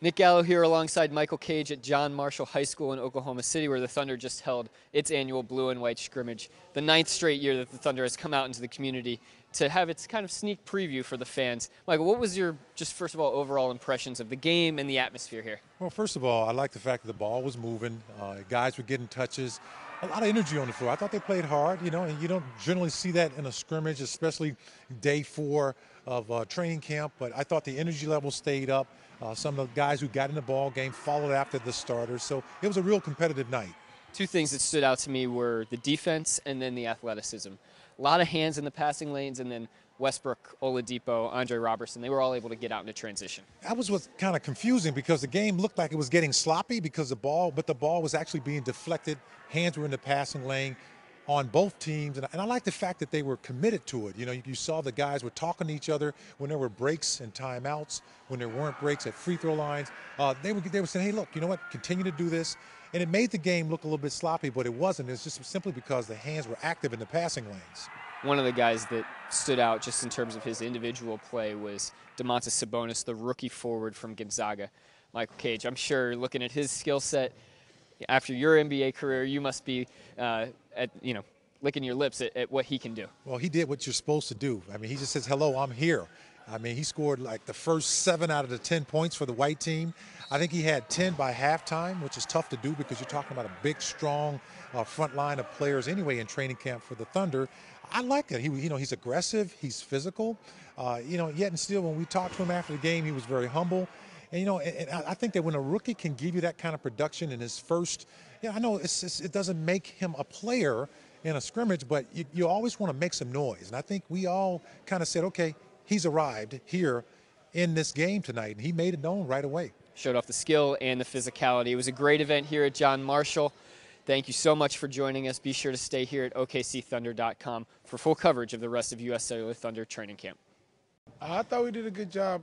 Nick Gallo here alongside Michael Cage at John Marshall High School in Oklahoma City, where the Thunder just held its annual Blue and White Scrimmage, the 9th straight year that the Thunder has come out into the community to have its kind of sneak preview for the fans. Michael, what was your, just first of all, overall impressions of the game and the atmosphere here? Well, first of all, I like the fact that the ball was moving, guys were getting touches, a lot of energy on the floor. I thought they played hard, and you don't generally see that in a scrimmage, especially day 4 of training camp, but I thought the energy level stayed up. Some of the guys who got in the ball game followed after the starters, so it was a real competitive night. Two things that stood out to me were the defense and then the athleticism. A lot of hands in the passing lanes, and then Westbrook, Oladipo, Andre Robertson, they were all able to get out into transition. That was what's kind of confusing because the game looked like it was getting sloppy because the ball was actually being deflected. Hands were in the passing lane on both teams, and I like the fact that they were committed to it. You saw the guys were talking to each other when there were breaks and timeouts, when there weren't breaks at free throw lines. They were saying, hey, look, you know what, continue to do this. And it made the game look a little bit sloppy, but it wasn't. It's just simply because the hands were active in the passing lanes. One of the guys that stood out just in terms of his individual play was Domantas Sabonis, the rookie forward from Gonzaga. Michael Cage, I'm sure looking at his skill set after your NBA career, you must be licking your lips at what he can do. Well, he did what you're supposed to do. I mean, he just says, hello, I'm here. I mean, he scored like the first 7 out of the 10 points for the white team. I think he had 10 by halftime, which is tough to do because you're talking about a big, strong front line of players anyway in training camp for the Thunder. I like it. He's aggressive, he's physical. Yet and still, when we talked to him after the game, he was very humble. And, and I think that when a rookie can give you that kind of production in his first, I know it doesn't make him a player in a scrimmage, but you always want to make some noise. And I think we all kind of said, okay, he's arrived here in this game tonight, and he made it known right away. Showed off the skill and the physicality. It was a great event here at John Marshall. Thank you so much for joining us. Be sure to stay here at OKCThunder.com for full coverage of the rest of US Cellular Thunder training camp. I thought we did a good job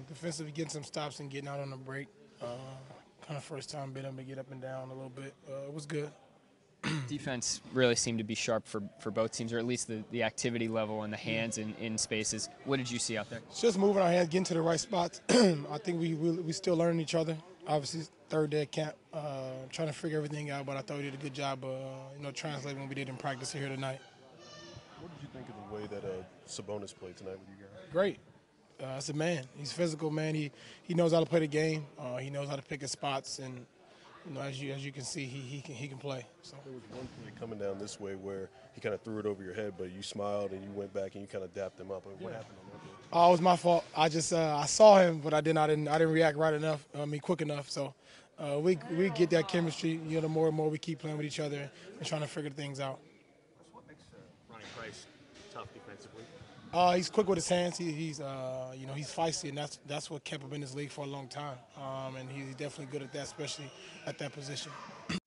defensively, getting some stops and getting out on the break. Kind of first time being able to get up and down a little bit. It was good. Defense really seemed to be sharp for both teams, or at least the activity level and the hands in spaces. What did you see out there? It's just moving our hands, getting to the right spots. I think we still learning each other. Obviously, third day at camp, trying to figure everything out. But I thought we did a good job, translating what we did in practice here tonight. What did you think of the way that Sabonis played tonight with you guys? Great. That's a man. He's physical, man. He knows how to play the game. He knows how to pick his spots, and as you can see, he can play. So there was one play coming down this way where he kind of threw it over your head, but you smiled and you went back and you kind of dapped him up. What happened on that play? It was my fault. I just I saw him, but I didn't react right enough. Quick enough. So we get that chemistry. The more and more we keep playing with each other and trying to figure things out. What makes Ronnie Price tough defensively? He's quick with his hands. He's feisty, and that's what kept him in this league for a long time. And he's definitely good at that, especially at that position.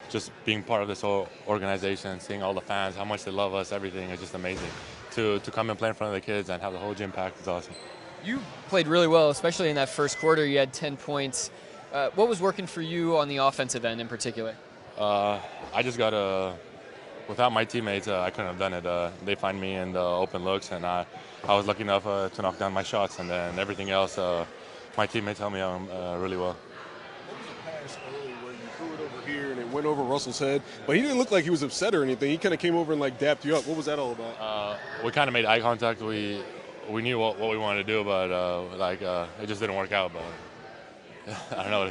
Just being part of this whole organization, seeing all the fans, how much they love us, everything is just amazing. To come and play in front of the kids and have the whole gym packed is awesome. You played really well, especially in that first quarter. You had 10 points. What was working for you on the offensive end in particular? I just got to. Without my teammates, I couldn't have done it. They find me in the open looks, and I was lucky enough to knock down my shots, and then everything else, my teammates helped me out really well. What was the pass early where you threw it over here and it went over Russell's head, but he didn't look like he was upset or anything. He kind of came over and dapped you up. What was that all about? We kind of made eye contact. We knew what we wanted to do, but it just didn't work out. But I don't know.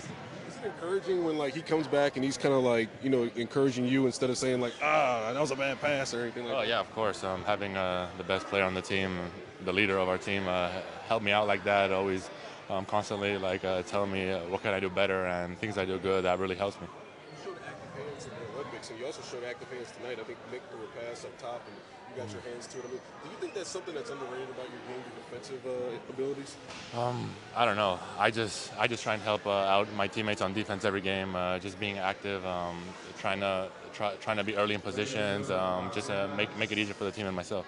Encouraging when he comes back and he's kind of encouraging you instead of saying that was a bad pass or anything like that? Oh yeah, of course. Having the best player on the team, the leader of our team, helped me out like that. Always constantly telling me what can I do better and things I do good. That really helps me. You showed active hands in the Olympics, and you also showed active hands tonight. I think Nick threw a pass up top and you got your hands to it. I mean, do you think that's something that's underrated about your game, your defensive abilities? I don't know. I just try and help out my teammates on defense every game. Just being active, trying to be early in positions, just make it easier for the team and myself.